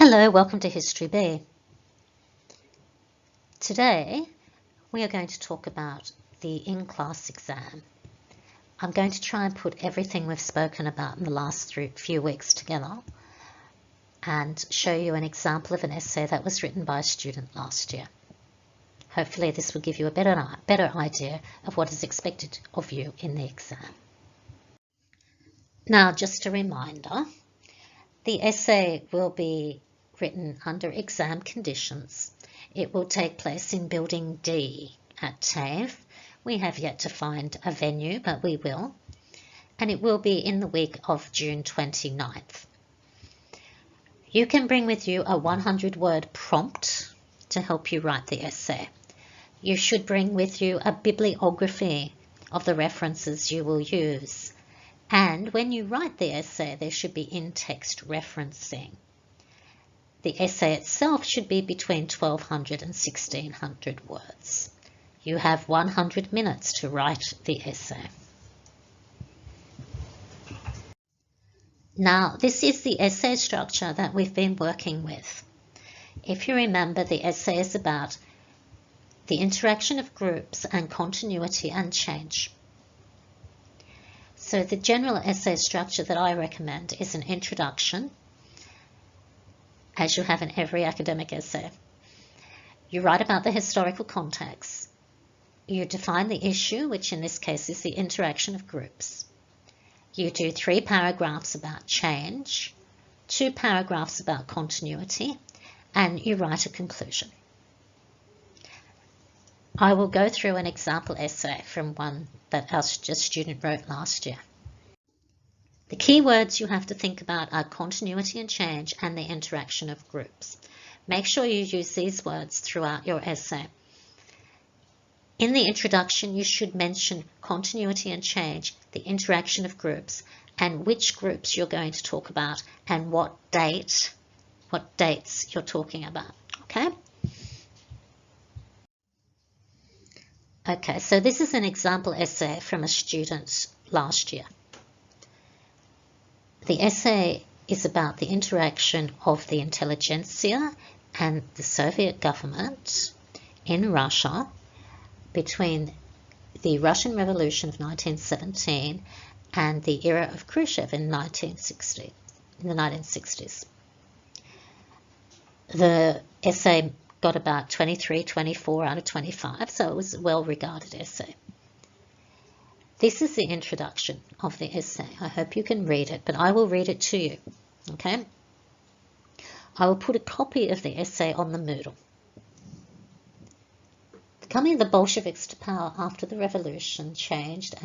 Hello, welcome to History B. Today we are going to talk about the in-class exam. I'm going to try and put everything we've spoken about in the last few weeks together and show you an example of an essay that was written by a student last year. Hopefully this will give you a better idea of what is expected of you in the exam. Now, just a reminder, the essay will be written under exam conditions. It will take place in Building D at TAFE. We have yet to find a venue, but we will. And it will be in the week of June 29th. You can bring with you a 100-word prompt to help you write the essay. You should bring with you a bibliography of the references you will use. And when you write the essay, there should be in-text referencing. The essay itself should be between 1,200 and 1,600 words. You have 100 minutes to write the essay. Now, this is the essay structure that we've been working with. If you remember, the essay is about the interaction of groups and continuity and change. So the general essay structure that I recommend is an introduction, as you have in every academic essay. You write about the historical context. You define the issue, which in this case is the interaction of groups. You do 3 paragraphs about change, 2 paragraphs about continuity, and you write a conclusion. I will go through an example essay from one that our student wrote last year. The key words you have to think about are continuity and change and the interaction of groups. Make sure you use these words throughout your essay. In the introduction, you should mention continuity and change, the interaction of groups, and which groups you're going to talk about and what dates you're talking about. Okay, so this is an example essay from a student last year. The essay is about the interaction of the intelligentsia and the Soviet government in Russia between the Russian Revolution of 1917 and the era of Khrushchev in the 1960s. The essay got about 23, 24 out of 25, so it was a well-regarded essay. This is the introduction of the essay. I hope you can read it, but I will read it to you, okay? I will put a copy of the essay on the Moodle. The coming of the Bolsheviks to power after the revolution changed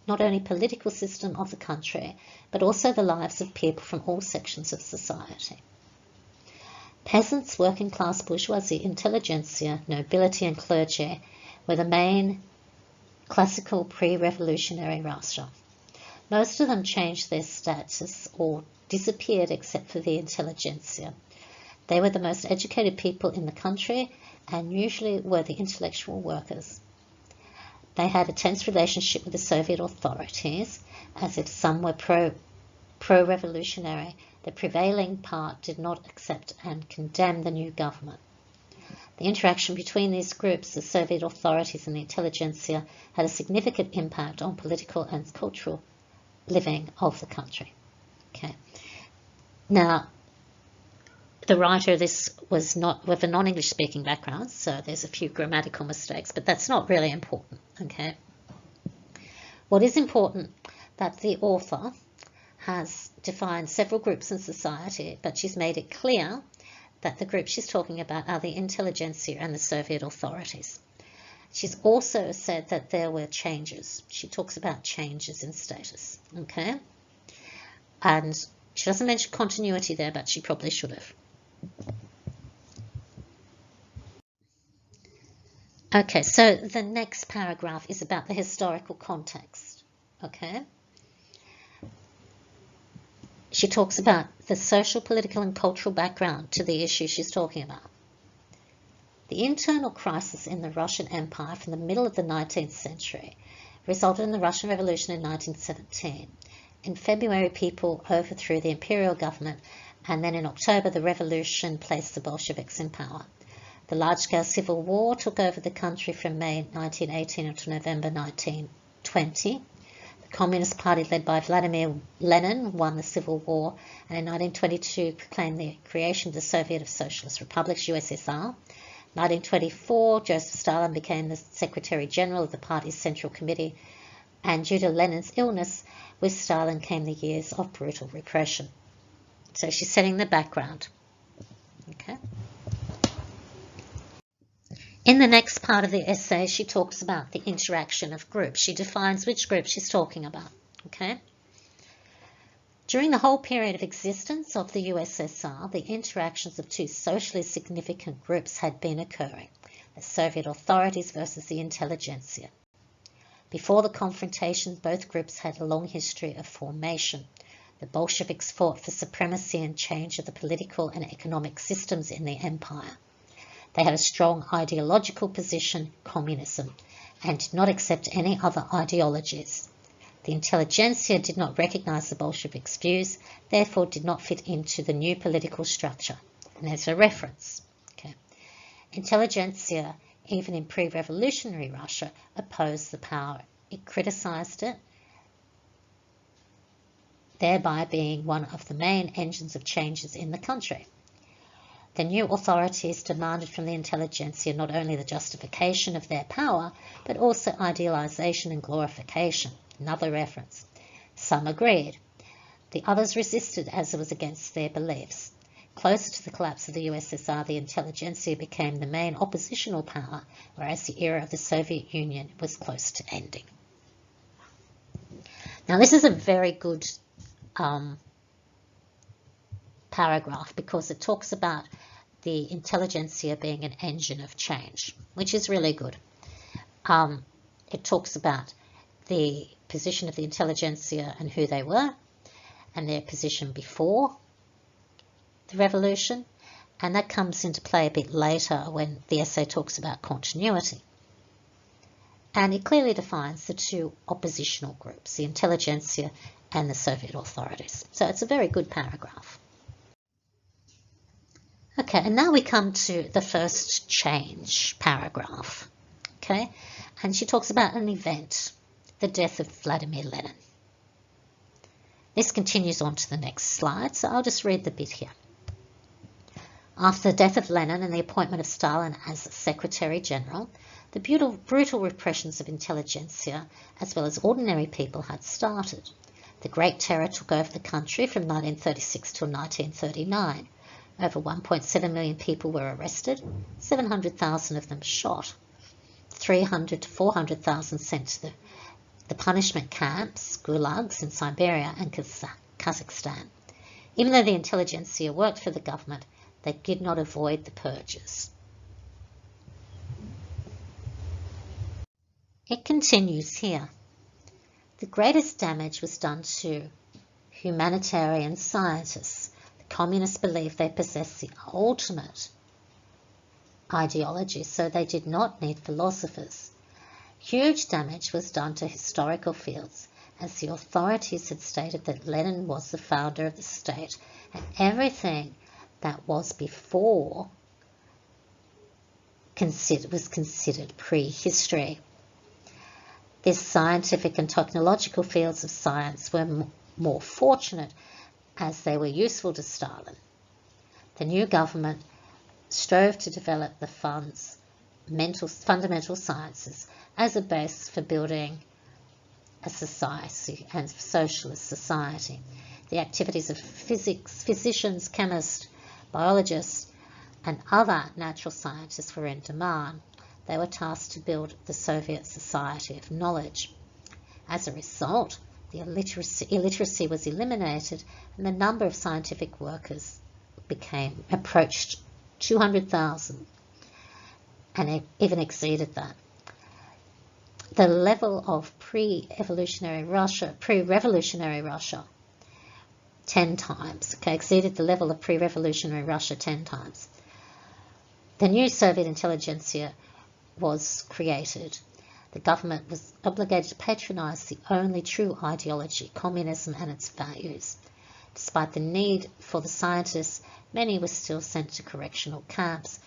not only the political system of the country, but also the lives of people from all sections of society. Peasants, working class bourgeoisie, intelligentsia, nobility and clergy were the main classical pre-revolutionary Russia. Most of them changed their status or disappeared except for the intelligentsia. They were the most educated people in the country and usually were the intellectual workers. They had a tense relationship with the Soviet authorities, as if some were pro-revolutionary. The prevailing part did not accept and condemn the new government. The interaction between these groups, the Soviet authorities and the intelligentsia, had a significant impact on political and cultural living of the country. Okay. Now, the writer of this was not with a non-English speaking background, so there's a few grammatical mistakes, but that's not really important. Okay. What is important that the author has defined several groups in society, but she's made it clear that the groups she's talking about are the intelligentsia and the Soviet authorities. She's also said that there were changes. She talks about changes in status, okay? And she doesn't mention continuity there, but she probably should have. Okay, so the next paragraph is about the historical context, okay? She talks about the social, political and cultural background to the issue she's talking about. The internal crisis in the Russian Empire from the middle of the 19th century resulted in the Russian Revolution in 1917. In February, people overthrew the imperial government And then in October, the revolution placed the Bolsheviks in power. The large-scale civil war took over the country from May 1918 until November 1920. The Communist Party, led by Vladimir Lenin, won the civil war, and in 1922 proclaimed the creation of the Soviet of Socialist Republics, USSR. 1924, Joseph Stalin became the Secretary General of the party's Central Committee, and due to Lenin's illness, with Stalin came the years of brutal repression. So she's setting the background. Okay. In the next part of the essay, she talks about the interaction of groups. She defines which group she's talking about. Okay. During the whole period of existence of the USSR, the interactions of two socially significant groups had been occurring, the Soviet authorities versus the intelligentsia. Before the confrontation, both groups had a long history of formation. The Bolsheviks fought for supremacy and change of the political and economic systems in the empire. They had a strong ideological position, communism, and did not accept any other ideologies. The intelligentsia did not recognize the Bolsheviks' views, therefore did not fit into the new political structure. And there's a reference. Okay. Intelligentsia, even in pre-revolutionary Russia, opposed the power. It criticized it, thereby being one of the main engines of changes in the country. The new authorities demanded from the intelligentsia not only the justification of their power, but also idealization and glorification. Another reference. Some agreed. The others resisted as it was against their beliefs. Closer to the collapse of the USSR, the intelligentsia became the main oppositional power, whereas the era of the Soviet Union was close to ending. Now, this is a very good paragraph because it talks about the intelligentsia being an engine of change, which is really good. It talks about the position of the intelligentsia and who they were, and their position before the revolution, and that comes into play a bit later when the essay talks about continuity. And it clearly defines the two oppositional groups, the intelligentsia and the Soviet authorities. So it's a very good paragraph. Okay, and now we come to the first change paragraph. Okay, and she talks about an event, the death of Vladimir Lenin. This continues on to the next slide, so I'll just read the bit here. After the death of Lenin and the appointment of Stalin as Secretary General, the brutal repressions of intelligentsia, as well as ordinary people, had started. The Great Terror took over the country from 1936 till 1939. Over 1.7 million people were arrested, 700,000 of them shot, 300 to 400,000 sent to the punishment camps, gulags in Siberia and Kazakhstan. Even though the intelligentsia worked for the government, they did not avoid the purges. It continues here. The greatest damage was done to humanitarian scientists. The communists believed they possessed the ultimate ideology, so they did not need philosophers. Huge damage was done to historical fields, as the authorities had stated that Lenin was the founder of the state, and everything that was before was considered prehistory. These scientific and technological fields of science were more fortunate as they were useful to Stalin. The new government strove to develop the fundamental sciences as a base for building a society and socialist society. The activities of physicians, chemists, biologists, and other natural scientists were in demand. They were tasked to build the Soviet society of knowledge. As a result, the illiteracy was eliminated, and the number of scientific workers approached 200,000, and it even exceeded that. The level of pre-revolutionary Russia 10 times, exceeded the level of pre-revolutionary Russia 10 times. The new Soviet intelligentsia was created. The government was obligated to patronize the only true ideology, communism and its values. Despite the need for the scientists, many were still sent to correctional camps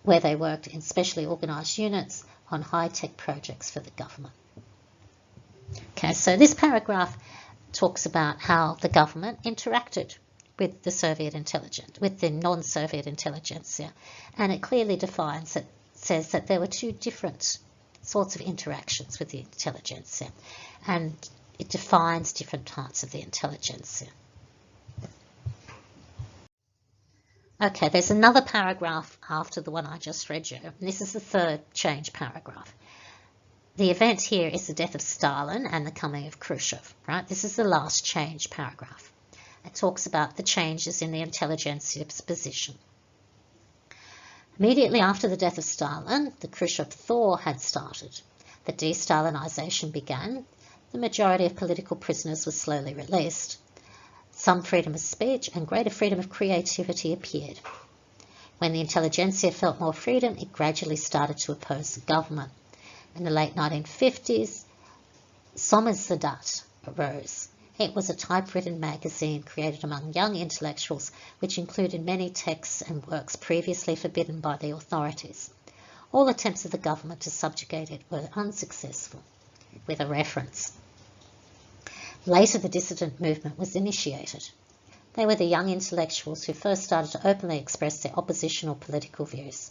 where they worked in specially organised units on high-tech projects for the government. Okay, so this paragraph talks about how the government interacted with the Soviet intelligence, with the non-Soviet intelligentsia, and it clearly defines it, says that there were two different sorts of interactions with the intelligentsia, and it defines different types of the intelligentsia. Okay, there's another paragraph after the one I just read you, and this is the third change paragraph. The event here is the death of Stalin and the coming of Khrushchev, right? This is the last change paragraph. It talks about the changes in the intelligentsia's position. Immediately after the death of Stalin, the Khrushchev thaw had started. The de-Stalinization began. The majority of political prisoners were slowly released. Some freedom of speech and greater freedom of creativity appeared. When the intelligentsia felt more freedom, it gradually started to oppose the government. In the late 1950s, Samizdat arose. It was a typewritten magazine created among young intellectuals, which included many texts and works previously forbidden by the authorities. All attempts of the government to subjugate it were unsuccessful, with a reference. Later, the dissident movement was initiated. They were the young intellectuals who first started to openly express their oppositional political views.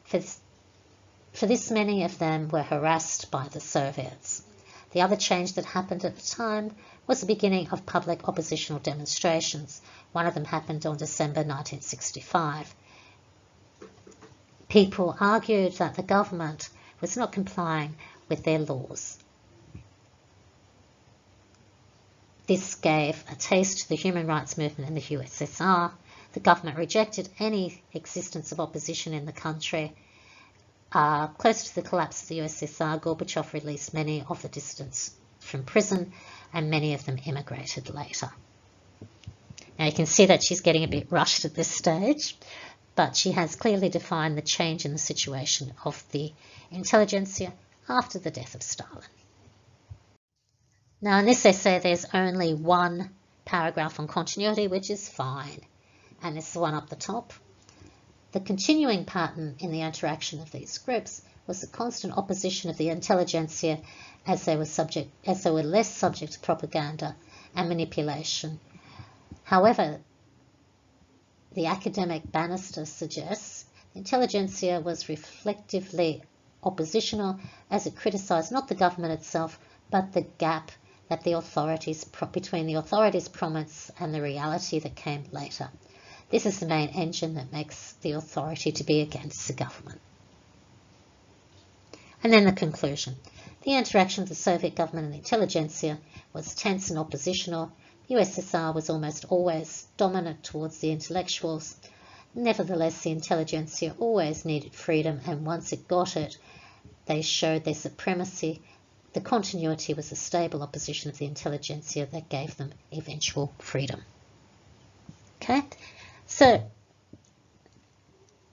For this, many of them were harassed by the Soviets. The other change that happened at the time was the beginning of public oppositional demonstrations. One of them happened on December 1965. People argued that the government was not complying with their laws. This gave a taste to the human rights movement in the USSR. The government rejected any existence of opposition in the country. Close to the collapse of the USSR, Gorbachev released many of the dissidents from prison, and many of them immigrated later. Now you can see that she's getting a bit rushed at this stage, but she has clearly defined the change in the situation of the intelligentsia after the death of Stalin. Now in this essay there's only one paragraph on continuity, which is fine, and it's the one up the top. The continuing pattern in the interaction of these groups was the constant opposition of the intelligentsia as they were less subject to propaganda and manipulation. However, the academic Bannister suggests the intelligentsia was reflectively oppositional as it criticised not the government itself, but the gap that between the authorities' promise and the reality that came later. This is the main engine that makes the authority to be against the government. And then the conclusion. The interaction of the Soviet government and the intelligentsia was tense and oppositional. The USSR was almost always dominant towards the intellectuals. Nevertheless, the intelligentsia always needed freedom, and once it got it, they showed their supremacy. The continuity was a stable opposition of the intelligentsia that gave them eventual freedom. Okay, so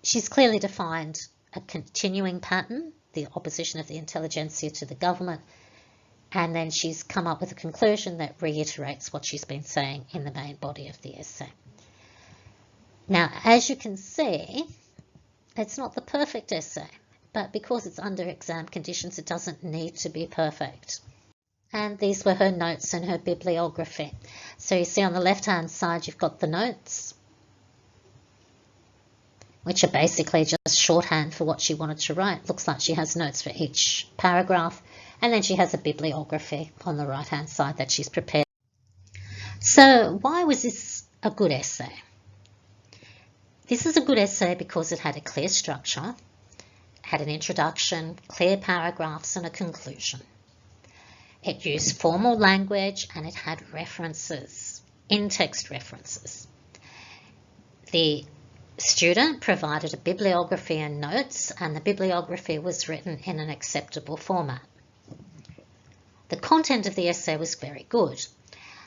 she's clearly defined a continuing pattern, the opposition of the intelligentsia to the government, and then she's come up with a conclusion that reiterates what she's been saying in the main body of the essay. Now, as you can see, it's not the perfect essay, but because it's under exam conditions, it doesn't need to be perfect. And these were her notes and her bibliography. So you see on the left-hand side, you've got the notes, which are basically just shorthand for what she wanted to write. Looks like she has notes for each paragraph, and then she has a bibliography on the right-hand side that she's prepared. So why was this a good essay? This is a good essay because it had a clear structure, had an introduction, clear paragraphs, and a conclusion. It used formal language and it had references, in-text references. The student provided a bibliography and notes, and the bibliography was written in an acceptable format. The content of the essay was very good.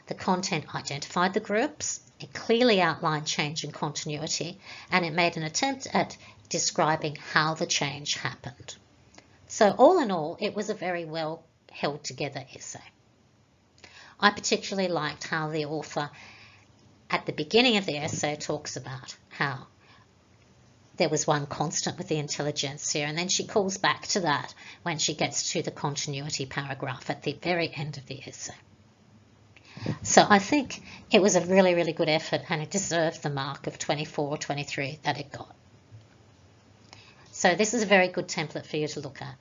The content identified the groups, it clearly outlined change and continuity, and it made an attempt at describing how the change happened. So all in all, it was a very well held together essay. I particularly liked how the author at the beginning of the essay talks about how there was one constant with the intelligentsia, and then she calls back to that when she gets to the continuity paragraph at the very end of the essay. So I think it was a really, really good effort, and it deserved the mark of 24 or 23 that it got. So this is a very good template for you to look at.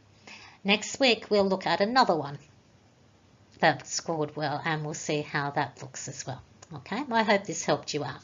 Next week we'll look at another one that scored well, and we'll see how that looks as well. Okay, I hope this helped you out.